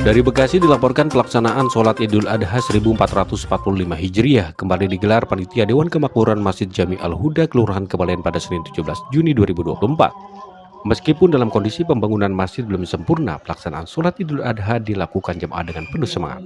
Dari Bekasi dilaporkan pelaksanaan sholat Idul Adha 1445 Hijriah kembali digelar Panitia Dewan Kemakmuran Masjid Jami Al-Huda Kelurahan Kebalen pada Senin 17 Juni 2024. Meskipun dalam kondisi pembangunan masjid belum sempurna, pelaksanaan sholat Idul Adha dilakukan jemaah dengan penuh semangat.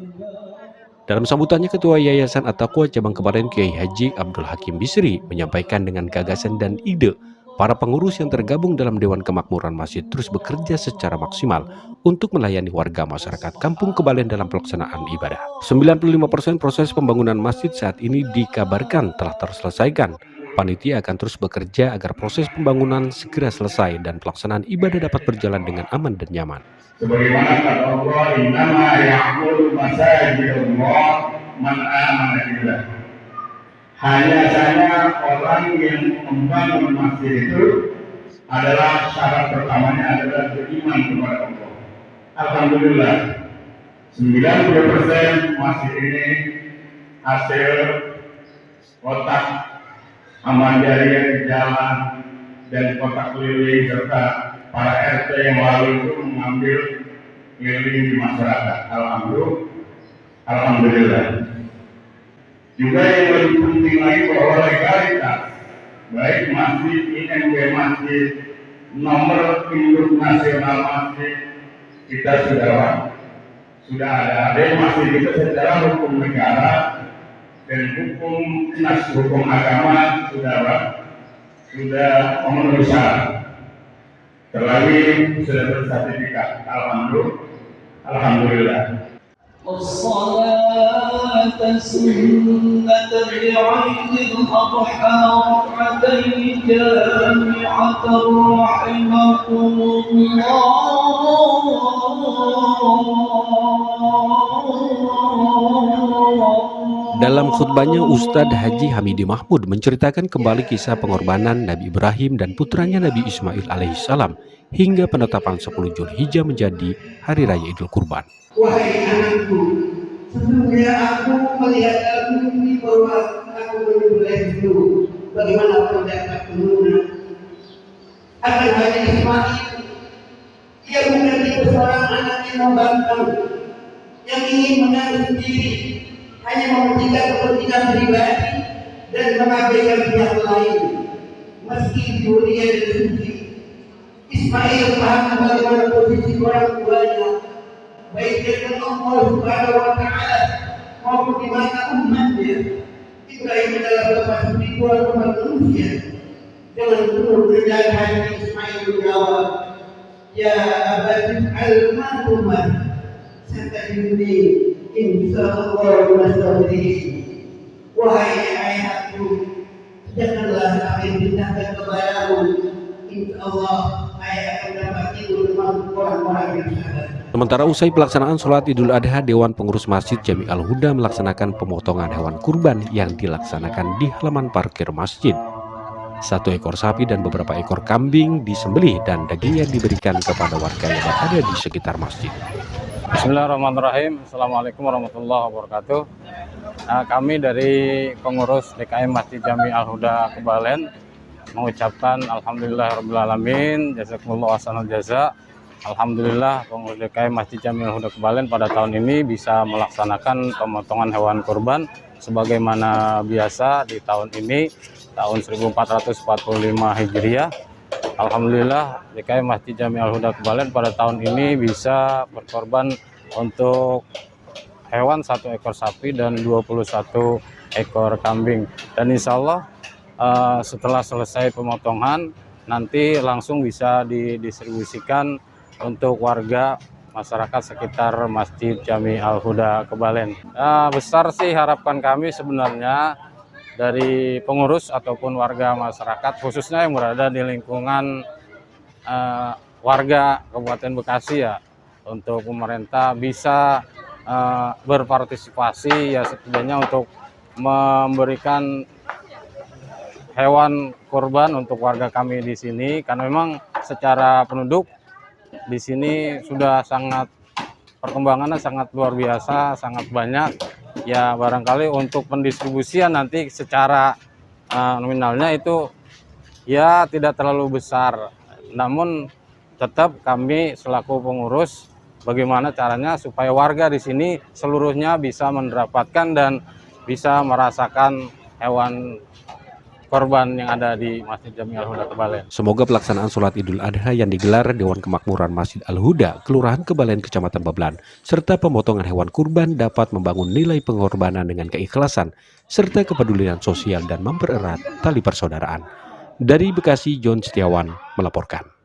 Dalam sambutannya, Ketua Yayasan At-Taqwa Cabang Kebalen Kiai Haji Abdul Hakim Bisri menyampaikan dengan gagasan dan ide para pengurus yang tergabung dalam Dewan Kemakmuran Masjid terus bekerja secara maksimal untuk melayani warga masyarakat Kampung Kebalen dalam pelaksanaan ibadah. 95% proses pembangunan masjid saat ini dikabarkan telah terselesaikan. Panitia akan terus bekerja agar proses pembangunan segera selesai dan pelaksanaan ibadah dapat berjalan dengan aman dan nyaman. Sebagaimana kata Allah, innama ya'muru masajidallah man amana billah. Hanya saja orang yang membangun masjid itu adalah syarat pertamanya adalah beriman kepada Allah. Alhamdulillah, 90% masjid ini hasil kotak amal jariah di jalan dan kotak keliling serta para RT yang lalu itu mengambil keliling di masyarakat. Alhamdulillah. Juga yang lebih penting lagi bahwa legalitas baik masjid IMB masjid nomor induk nasional masjid kita sudah ada masjid kita secara hukum negara dan hukum agama sudah memenuhi syarat. Terlebih sudah bersertifikat. Alhamdulillah. الصلاة سنة بعيد الأضحى ركعتين جامعة رحمكم الله. Dalam khutbahnya, Ustadz Haji Hamidi Mahmud menceritakan kembali kisah pengorbanan Nabi Ibrahim dan putranya Nabi Ismail alaihissalam hingga penetapan 10 Zulhijjah menjadi Hari Raya Idul Kurban. Wahai anakku, sebelumnya aku melihat dalam mimpi bahwa aku menyembelih dulu bagaimana pendapat kemudian akan hanya Ismail. Ia bukan tipe seorang anak yang membangkang, yang ingin menang sendiri, hanya mementingkan kepentingan pribadi dan mengabaikan pihak lain. Meski mulia dan suci, Ismail paham bagaimana posisi orang tuanya, baik dengan Allah Subhanahu wa Ta'ala maupun di mata umatnya. Ibrahim adalah bapak spiritual umat manusia. Dengan penuh kerendahan hati Ismail menjawab, Ya abadi al-matumah satajuni insyaallah masawdihi. Wahai ayahku, janganlah kami bintangkan kepadamu. Insyaallah ayah akan dapat tidur dengan orang-orang yang sabar. Sementara usai pelaksanaan sholat Idul Adha, Dewan Pengurus Masjid Jami Al-Huda melaksanakan pemotongan hewan kurban yang dilaksanakan di halaman parkir masjid. 1 ekor sapi dan beberapa ekor kambing disembelih dan dagingnya diberikan kepada warga yang berada di sekitar masjid. Bismillahirrahmanirrahim. Assalamualaikum warahmatullahi wabarakatuh. Kami dari pengurus DKM Masjid Jami Al-Huda Kebalen mengucapkan alhamdulillahirrahmanirrahim, jazakumullah ahsanal jaza. Alhamdulillah pengurus DKM Masjid Jami Al-Huda Kebalen pada tahun ini bisa melaksanakan pemotongan hewan kurban sebagaimana biasa di tahun ini, tahun 1445 Hijriah. Alhamdulillah DKM Masjid Jami Al-Huda Kebalen pada tahun ini bisa berkorban untuk hewan 1 ekor sapi dan 21 ekor kambing. Dan insya Allah setelah selesai pemotongan nanti langsung bisa didistribusikan untuk warga masyarakat sekitar Masjid Jami Al-Huda Kebalen. Besar sih harapan kami sebenarnya dari pengurus ataupun warga masyarakat khususnya yang berada di lingkungan warga Kabupaten Bekasi ya, untuk pemerintah bisa berpartisipasi ya setidaknya untuk memberikan hewan kurban untuk warga kami di sini, karena memang secara penduduk di sini sudah perkembangannya sangat luar biasa, sangat banyak. Ya barangkali untuk pendistribusian nanti secara nominalnya itu ya tidak terlalu besar. Namun tetap kami selaku pengurus bagaimana caranya supaya warga di sini seluruhnya bisa mendapatkan dan bisa merasakan hewan korban yang ada di Masjid Jami Al-Huda Kebalen. Semoga pelaksanaan sholat Idul Adha yang digelar Dewan Kemakmuran Masjid Al-Huda, Kelurahan Kebalen, Kecamatan Babelan, serta pemotongan hewan kurban dapat membangun nilai pengorbanan dengan keikhlasan, serta kepedulian sosial dan mempererat tali persaudaraan. Dari Bekasi, John Setiawan melaporkan.